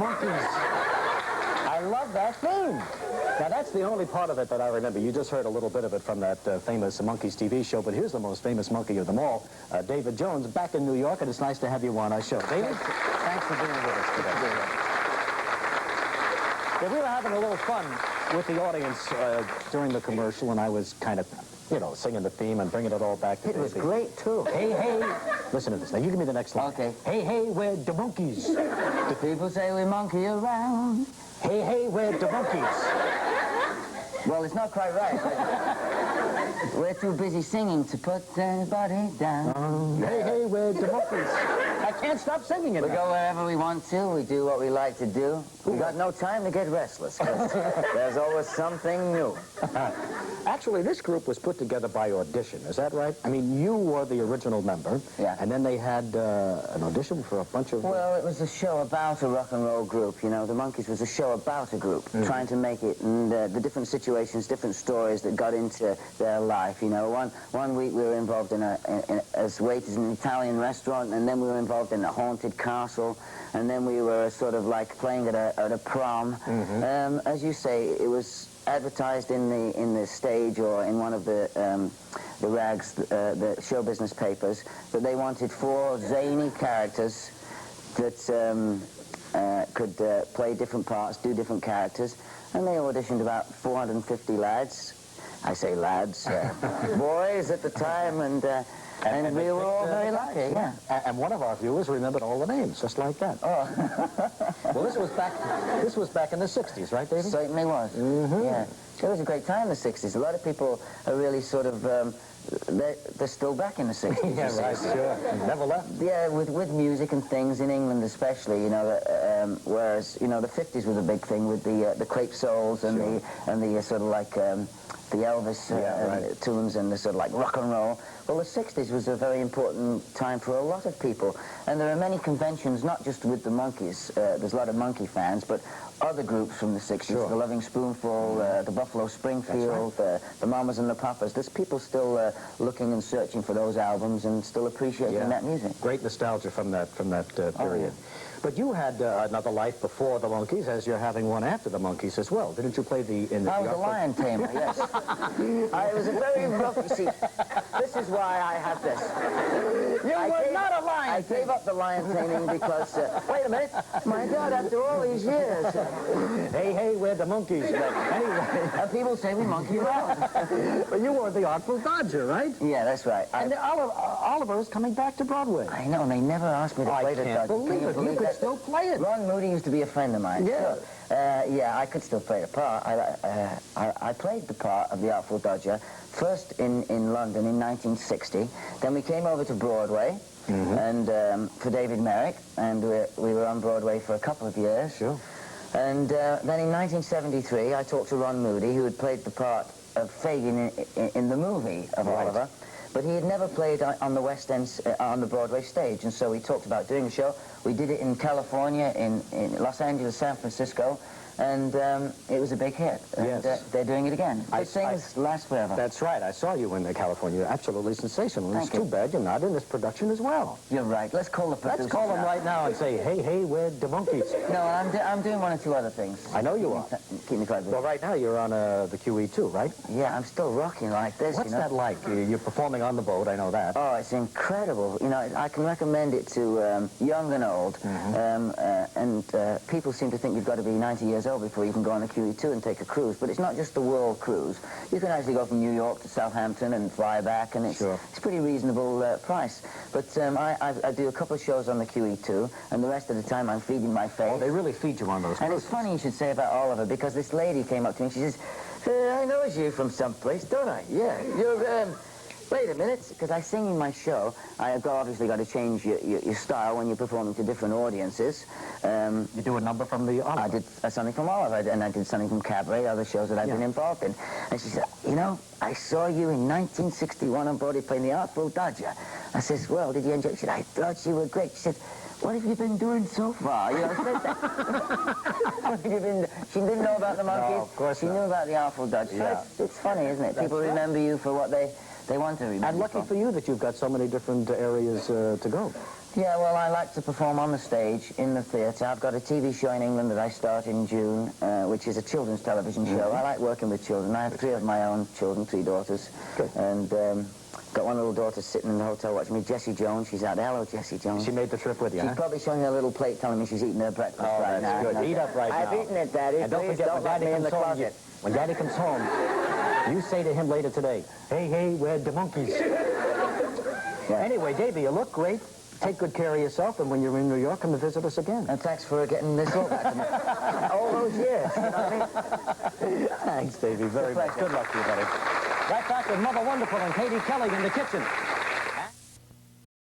Monkeys. I love that theme. Now, that's the only part of it that I remember. You just heard a little bit of it from that famous Monkeys TV show, but here's the most famous monkey of them all, David Jones, back in New York, and it's nice to have you on our show. David, thanks for being with us today. Yeah, we were having a little fun with the audience during the commercial, and I was kind of, you know, singing the theme and bringing it all back to It was great, too. Hey, hey. Listen to this. Now, you give me the next line. Okay. Hey, hey, we're the monkeys. The people say we monkey around. Hey, hey, we're the monkeys. Well, it's not quite right. We're too busy singing to put anybody down. Hey, hey, we're the monkeys. I can't stop singing it. We go wherever we want to. We do what we like to do. We got no time to get restless. 'Cause there's always something new. Actually, this group was put together by audition. Is that right? I mean, you were the original member. Yeah. And then they had an audition for a bunch of... Well, it was a show about a rock and roll group. You know, the Monkees was a show about a group, trying to make it, and the different situations, different stories that got into their life. You know, one week we were involved as waiters in an Italian restaurant, and then we were involved in a haunted castle, and then we were sort of like playing at a prom. As you say, it was advertised in the stage or in one of the rags, the show business papers, that they wanted 4 zany characters that could play different parts, do different characters, and they auditioned about 450 lads. I say lads, boys at the time, and we were all very lucky, yeah. And one of our viewers remembered all the names, just like that. Oh. Well, this was back in the 60s, right, David? Certainly was, yeah. It was a great time in the 60s. A lot of people are really sort of, they're still back in the 60s. Yeah, right, sure. Never left. Yeah, with music and things, in England especially, you know, whereas, you know, the 50s was a big thing with the crepe soles and the sort of like, the Elvis tunes and the sort of like rock and roll. Well, the 60s was a very important time for a lot of people. And there are many conventions, not just with the Monkees. There's a lot of Monkee fans, but other groups from the 60s, the Loving Spoonful, the Buffalo Springfield, the Mamas and the Papas. There's people still looking and searching for those albums and still appreciating that music. Great nostalgia from that period. But you had another life before the Monkees, as you're having one after the Monkees as well. Didn't you play I was a lion tamer, yes. I was a very rough... See, this is why I have this. You were not a lion I gave up the lion taming because... wait a minute. My God, after all these years... Hey, hey, we're the Monkees. But anyway... And people say we monkey around. But you were the Artful Dodger, right? Yeah, that's right. And Oliver is coming back to Broadway. I know, and they never asked me to play the Dodger. Believe it. You could still play it. Ron Moody used to be a friend of mine. Yeah. So, yeah, I could still play the part. I played the part of the Artful Dodger first in London in 1960. Then we came over to Broadway and for David Merrick, and we were on Broadway for a couple of years. Sure. And then in 1973, I talked to Ron Moody, who had played the part of Fagin in the movie of Oliver. But he had never played on the West End, on the Broadway stage, and so we talked about doing a show. We did it in California, in Los Angeles, San Francisco, and it was a big hit. And, they're doing it again. Things last forever. That's right. I saw you in California. Absolutely sensational. It's too bad you're not in this production as well. You're right. Let's call the producer. Let's call them right now and say, hey, hey, we're the Monkees. No, I'm doing 1 or 2 other things. I know you are. Keep me quite busy. Well, right now you're on the QE2, right? Yeah, I'm still rocking like this. What's that like? You're performing on the boat, I know that. Oh, it's incredible. You know, I can recommend it to young and old. And people seem to think you've got to be 90 years old before you can go on a QE2 and take a cruise. But it's not just the world cruise. You can actually go from New York to Southampton and fly back, and it's a pretty reasonable price. But I do a couple of shows on the QE2, and the rest of the time I'm feeding my face. Oh, they really feed you on those cruises. And it's funny you should say about Oliver, because this lady came up to me and she says, I know you from someplace, don't I? Yeah, you're... Wait a minute, because I sing in my show. I've obviously got to change your style when you're performing to different audiences. You do a number from the Oliver? I did something from Oliver, and I did something from Cabaret, other shows that I've been involved in. And she said, you know, I saw you in 1961 on Broadway playing the Artful Dodger. I says, well, did you enjoy it? She said, I thought you were great. She said, what have you been doing so far? You know, what have you been... She didn't know about the Monkees. No, of course she knew about the Artful Dodger. Yeah. So it's funny, isn't it? People remember you for what they want to remember. And lucky for you that you've got so many different areas to go. Yeah, well, I like to perform on the stage, in the theatre. I've got a TV show in England that I start in June, which is a children's television show. I like working with children. I have 3 of my own children, 3 daughters. Good. And got one little daughter sitting in the hotel watching me, Jessie Jones. She's out there. Hello, Jessie Jones. She made the trip with you, She's probably showing her little plate telling me she's eating her breakfast right now. Good. Eat up right now. I've eaten it, Daddy. And don't Please forget, don't let me in the closet. When Daddy comes home, you say to him later today, hey, where'd the monkeys? Yeah. Anyway, Davy, you look great. Take good care of yourself, and when you're in New York, come to visit us again. And thanks for getting this all back to me. All those years, you know what I mean? Thanks, Davy, very much. Good luck to you, buddy. Right back with Mother Wonderful and Katie Kelly in the kitchen.